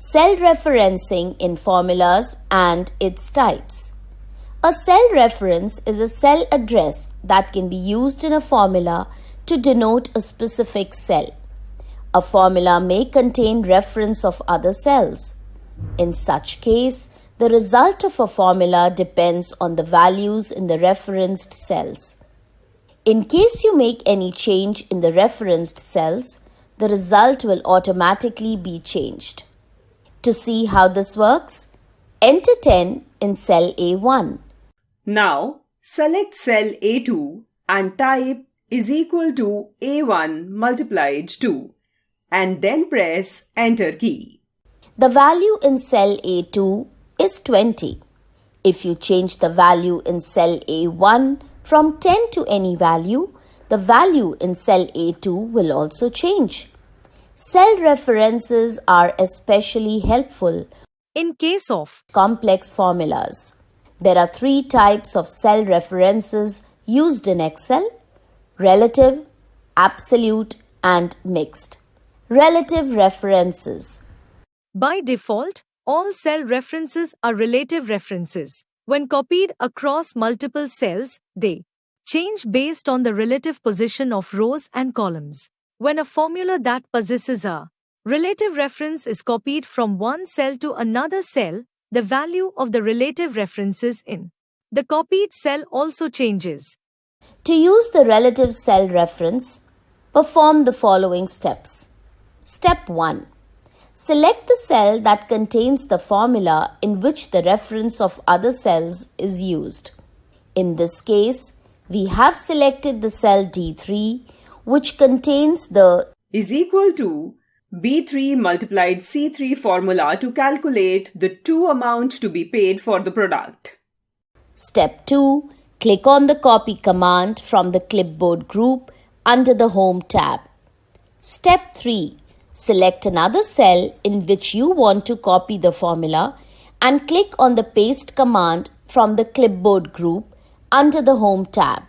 Cell referencing in formulas and its types. A cell reference is a cell address that can be used in a formula to denote a specific cell. A formula may contain reference of other cells. In such case, the result of a formula depends on the values in the referenced cells. In case you make any change in the referenced cells, the result will automatically be changed. To see how this works, enter 10 in cell A1. Now, select cell A2 and type is equal to A1 multiplied 2 and then press Enter key. The value in cell A2 is 20. If you change the value in cell A1 from 10 to any value, the value in cell A2 will also change. Cell references are especially helpful in case of complex formulas. There are 3 types of cell references used in Excel: relative, absolute, and mixed. Relative references. By default, all cell references are relative references. When copied across multiple cells, they change based on the relative position of rows and columns. When a formula that possesses a relative reference is copied from one cell to another cell, the value of the relative references in the copied cell also changes. To use the relative cell reference, perform the following steps. Step 1. Select the cell that contains the formula in which the reference of other cells is used. In this case, we have selected the cell D3, which contains the is equal to B3 multiplied C3 formula to calculate the two amount to be paid for the product. Step 2. Click on the Copy command from the clipboard group under the Home tab. Step 3. Select another cell in which you want to copy the formula and click on the Paste command from the clipboard group under the Home tab.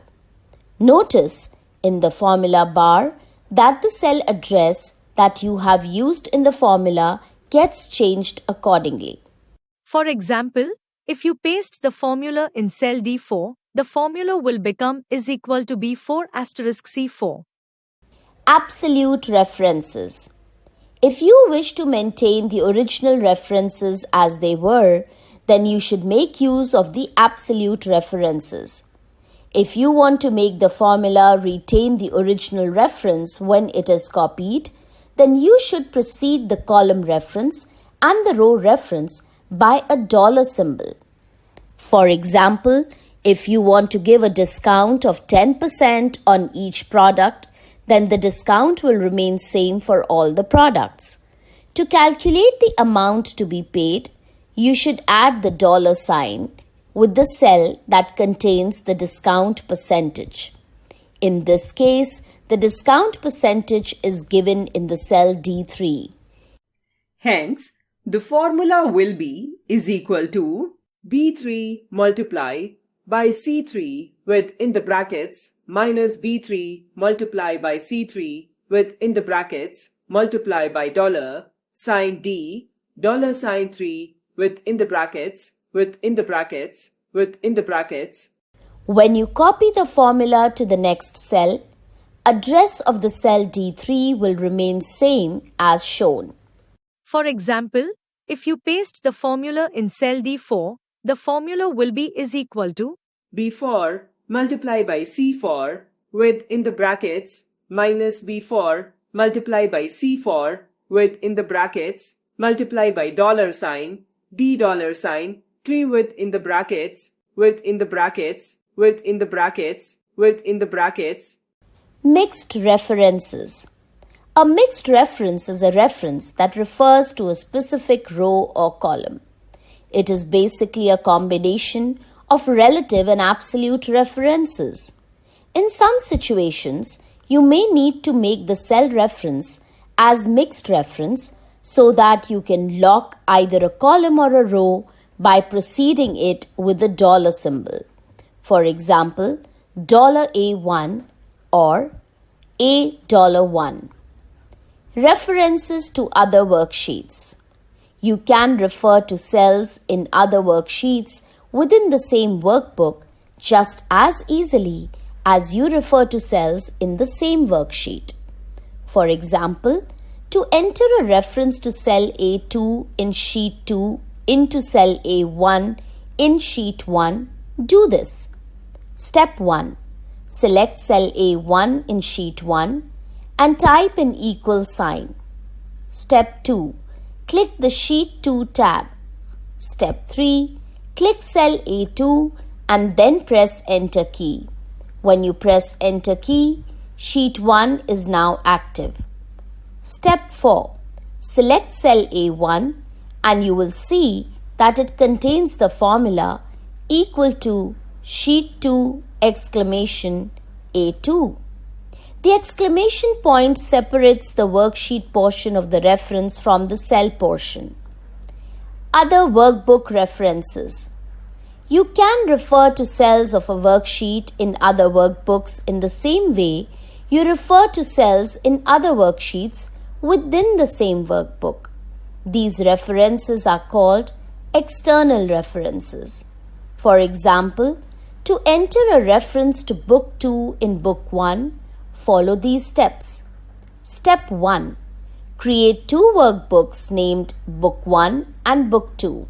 Notice in the formula bar that the cell address that you have used in the formula gets changed accordingly. For example, if you paste the formula in cell D4, the formula will become is equal to B4 asterisk C4. Absolute references. If you wish to maintain the original references as they were, then you should make use of the absolute references. If you want to make the formula retain the original reference when it is copied, then you should precede the column reference and the row reference by a dollar symbol. For example, if you want to give a discount of 10% on each product, then the discount will remain same for all the products. To calculate the amount to be paid, you should add the dollar sign with the cell that contains the discount percentage. In this case, the discount percentage is given in the cell D3. Hence, the formula will be is equal to B3 multiply by C3 within the brackets minus B3 multiply by C3 within the brackets multiply by dollar sign D dollar sign 3 within the brackets within the brackets within the brackets. When you copy the formula to the next cell, address of the cell D3 will remain same as shown. For example, if you paste the formula in cell D4, the formula will be is equal to B4 multiply by C4 within the brackets minus B4 multiply by C4 within the brackets multiply by dollar sign D dollar sign 3 within the brackets within the brackets within the brackets within the brackets. Mixed references. A mixed reference is a reference that refers to a specific row or column. It is basically a combination of relative and absolute references. In some situations, you may need to make the cell reference as mixed reference so that you can lock either a column or a row by preceding it with the dollar symbol. For example, $A1 or $A$1. References to other worksheets. You can refer to cells in other worksheets within the same workbook just as easily as you refer to cells in the same worksheet. For example, to enter a reference to cell A2 in sheet 2 into cell A1 in sheet 1, do this. Step 1. Select cell A1 in sheet 1 and type an equal sign. Step 2. Click the Sheet 2 tab. Step 3. Click cell A2 and then press Enter key. When you press Enter key, sheet 1 is now active. Step 4. Select cell A1 and you will see that it contains the formula equal to sheet 2 exclamation A2. The exclamation point separates the worksheet portion of the reference from the cell portion. Other workbook references. You can refer to cells of a worksheet in other workbooks in the same way you refer to cells in other worksheets within the same workbook. These references are called external references. For example, to enter a reference to Book 2 in Book 1, follow these steps. Step 1. Create two workbooks named Book 1 and Book 2.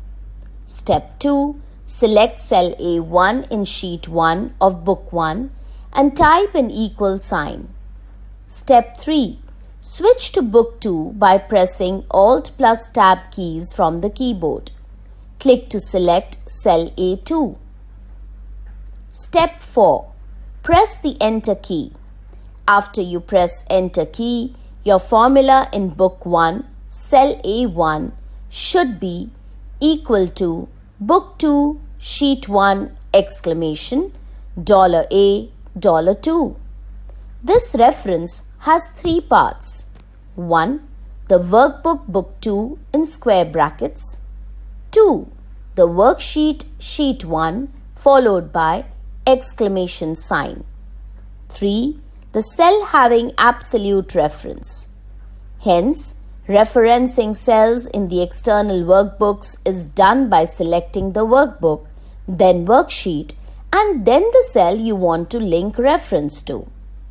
Step 2. Select cell A1 in sheet 1 of Book 1 and type an equal sign. Step 3. Switch to Book 2 by pressing Alt plus Tab keys from the keyboard. Click to select cell A2. Step 4. Press the Enter key. After you press Enter key, your formula in Book 1, cell A1 should be equal to Book 2, Sheet 1, exclamation, $A, $2. This reference has three parts. 1. The workbook Book 2 in square brackets. 2. The worksheet Sheet 1 followed by exclamation sign. 3. The cell having absolute reference. Hence, referencing cells in the external workbooks is done by selecting the workbook, then worksheet, and then the cell you want to link reference to.